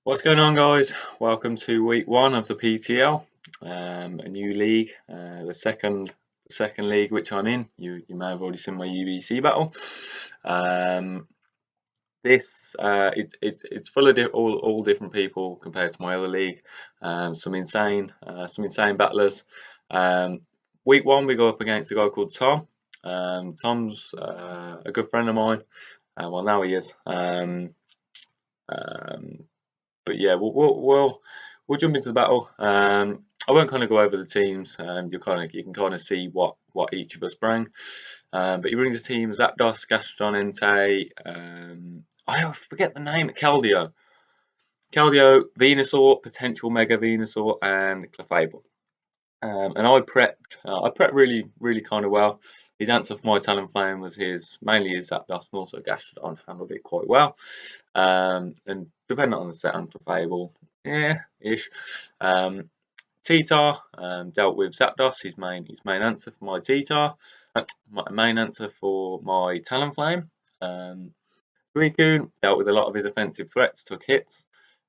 What's going on, guys? Welcome to week one of the PTL, a new league, the second league which I'm in. You may have already seen my UBC battle. It's full of all different people compared to my other league. Some insane battlers. Week one we go up against a guy called Tom. Tom's a good friend of mine. Well, now he is. But yeah, we'll jump into the battle. I won't kind of go over the teams. You can kind of see what each of us bring. But he brings a team: Zapdos, Gastrodon, Entei. I forget the name. Keldeo, Venusaur, potential Mega Venusaur, and Clefable. And I prepped really kind of well. His answer for my Talonflame was mainly his Zapdos, and also Gastrodon handled it quite well. And depending on the set, and Clefable, ish. T-Tar dealt with Zapdos, his main answer for my T-Tar, my main answer for my Talonflame. Suicune dealt with a lot of his offensive threats, took hits.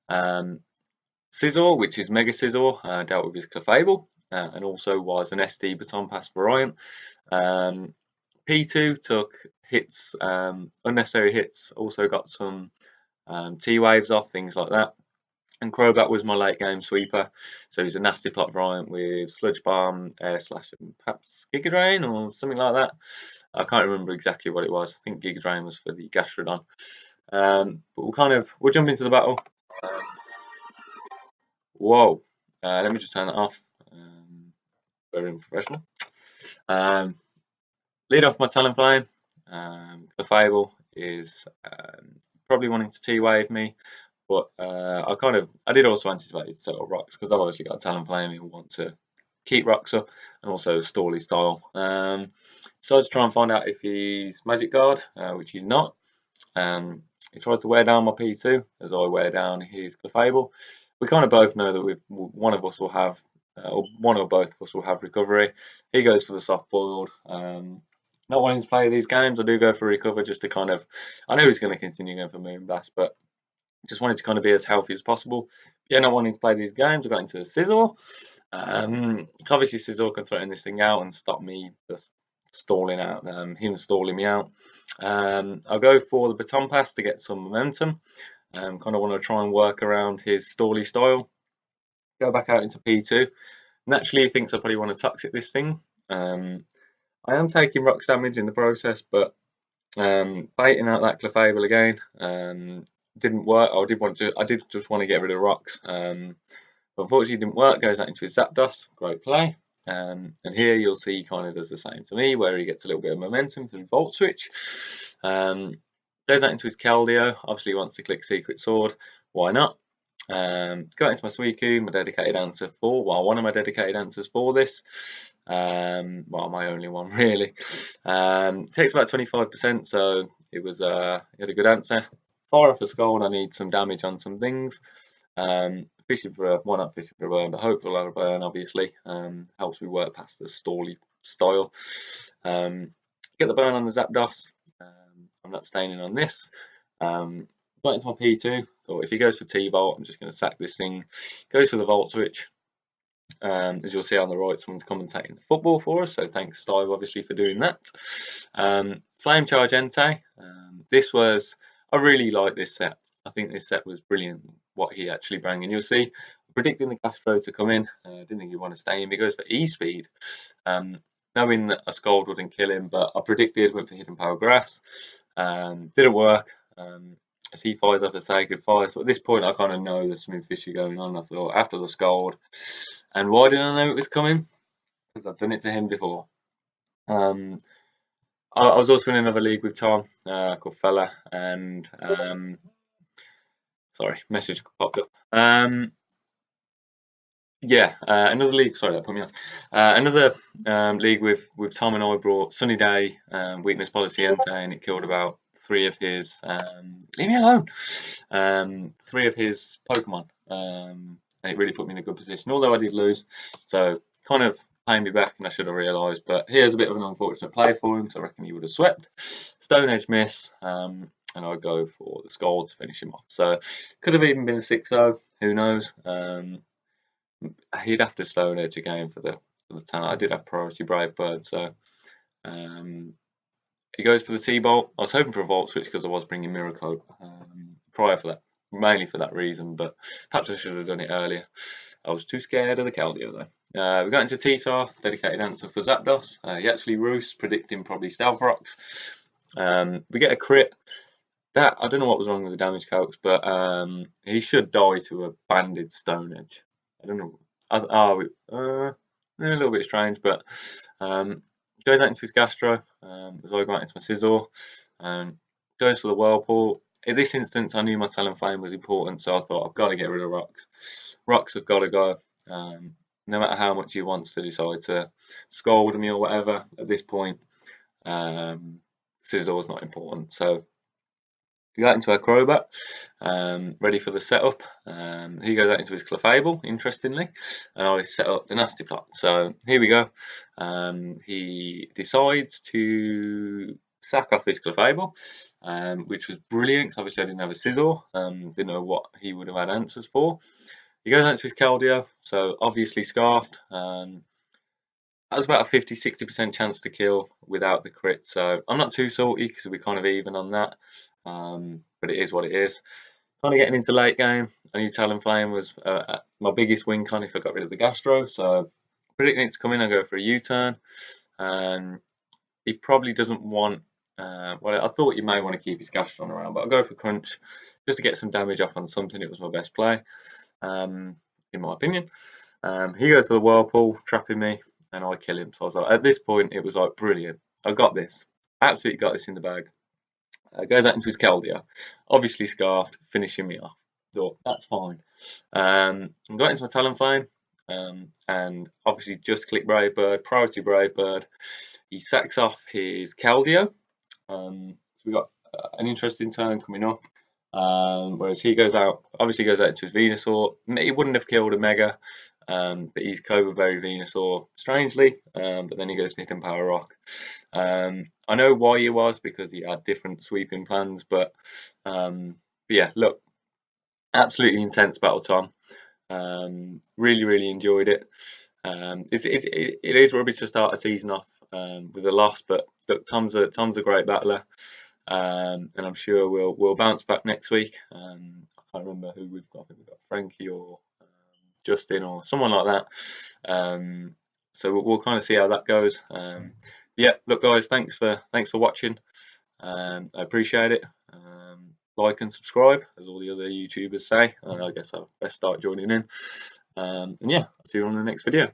Scizor, which is Mega Scizor, dealt with his Clefable, and also was an SD Baton Pass variant. P2 took hits, unnecessary hits, also got some T-Waves off, things like that. And Crobat was my late game sweeper, so he's a nasty plot variant with Sludge Bomb, Air Slash, and perhaps Giga Drain or something like that. I can't remember exactly what it was. I think Giga Drain was for the Gastrodon. But we'll jump into the battle. Whoa, let me just turn that off. Very unprofessional. Lead off my Talonflame. Clefable is probably wanting to T-Wave me. But I did also anticipate it to settle rocks because I've obviously got a Talonflame who want to keep rocks up and also Storly style. So I just try and find out if he's Magic Guard, which he's not. He tries to wear down my P2 as I wear down his Clefable. We kind of both know that one of us will have, or one or both of us will have recovery. He goes for the soft boiled. Not wanting to play these games, I do go for recover just to kind of. I know he's going to continue going for Moonblast, but just wanted to kind of be as healthy as possible. Yeah, not wanting to play these games, I got into Scizor. Obviously, Scizor can threaten this thing out and stop me just stalling out, him stalling me out. I'll go for the Baton Pass to get some momentum. Kind of want to try and work around his Storly style. Go back out into P2. Naturally, he thinks I probably want to Toxic this thing. I am taking rocks damage in the process, but baiting out that Clefable again didn't work. I did just want to get rid of rocks. Unfortunately, it didn't work. Goes out into his Zapdos. Great play. And here you'll see he kind of does the same to me, where he gets a little bit of momentum through Volt Switch. Goes out into his Keldeo. Obviously, he wants to click Secret Sword. Why not? Got into my Suicune, my dedicated answer for, well, one of my dedicated answers for this. Well, my only one really. Takes about 25%, so it was he had a good answer. Far off a Scald, I need some damage on some things. Fishing for not fishing for a burn, but hopefully I'll burn, obviously. Helps me work past the Storly style. Get the burn on the Zapdos. I'm not staying in on this. Got into my P2. Thought if he goes for T-Volt, I'm just going to sack this thing. Goes for the Volt Switch. As you'll see on the right, someone's commentating the football for us, so thanks Steve obviously for doing that. Flame Charge Entei. I really like this set. I think this set was brilliant, what he actually brought, and you'll see, predicting the Gastro to come in, didn't think he'd want to stay in, he goes for E-Speed. Knowing that a Scald wouldn't kill him, but I predicted, went for Hidden Power Grass. Didn't work. As he fires off a Sacred Fire. So at this point, I kind of know there's something fishy going on. I thought, after the Scald. And why didn't I know it was coming? Because I've done it to him before. I was also in another league with Tom called Fella. And, sorry, message popped up. Another league. Sorry, that put me off. Another league with Tom and I brought Sunny Day, Weakness Policy Entei, and it killed about 3 of his leave me alone. 3 of his Pokemon, and it really put me in a good position. Although I did lose, so kind of paying me back, and I should have realised. But here's a bit of an unfortunate play for him, so I reckon he would have swept. Stone Edge miss. and I go for the skull to finish him off. So could have even been a 6-0. Who knows? He'd have to Stone Edge again for the talent. I did have priority Brave Bird, so he goes for the T-Bolt. I was hoping for a Volt Switch because I was bringing Miracle prior for that, mainly for that reason, but perhaps I should have done it earlier. I was too scared of the Keldeo though. We got into T-Tar, dedicated answer for Zapdos. He actually roost, predicting probably Stealth Rocks. We get a crit. That, I don't know what was wrong with the damage calcs, but he should die to a banded Stone Edge. I don't know. A little bit strange, but goes out into his Gastro as I go out into my Scizor. Goes for the Whirlpool. In this instance, I knew my Talonflame was important, so I thought I've got to get rid of Rocks. Rocks have got to go. No matter how much he wants to decide to scold me or whatever, at this point, Scizor is not important. So we got into our Crobat, ready for the setup. He goes out into his Clefable, interestingly, and I set up the Nasty Plot. So here we go. He decides to sack off his Clefable, which was brilliant because obviously I didn't have a Scizor, didn't know what he would have had answers for. He goes out to his Keldeo, so obviously Scarfed. That was about a 50-60% chance to kill without the crit, so I'm not too salty because we're kind of even on that. But it is what it is. Kind of getting into late game. I knew Talonflame was my biggest win con if I got rid of the Gastro, so predicting it to come in, I go for a U-turn. He probably doesn't want. Well, I thought he may want to keep his Gastron around, but I'll go for Crunch just to get some damage off on something. It was my best play, in my opinion. He goes to the Whirlpool, trapping me, and I kill him. So I was like, at this point, it was like, brilliant. I got this. Absolutely got this in the bag. Goes out into his Keldeo, obviously Scarfed, finishing me off. So that's fine. I got into my Talonflame, and obviously just click Brave Bird, priority Brave Bird. He sacks off his Keldeo. So we got an interesting turn coming up. Whereas he goes out, obviously goes out into his Venusaur. He wouldn't have killed a Mega, but he's Cobra Berry Venusaur, strangely. But then he goes Knit and Power Rock. I know why he was, because he had different sweeping plans, but yeah, look, absolutely intense battle, Tom. Really, really enjoyed it. It is rubbish to start a season off with a loss, but look, Tom's a great battler, and I'm sure we'll bounce back next week. I can't remember who we've got. I think we've got Frankie or Justin or someone like that. So we'll kind of see how that goes. Yeah, look, guys, thanks for watching. I appreciate it. Like and subscribe, as all the other YouTubers say. I guess I'll best start joining in. And yeah, I'll see you on the next video.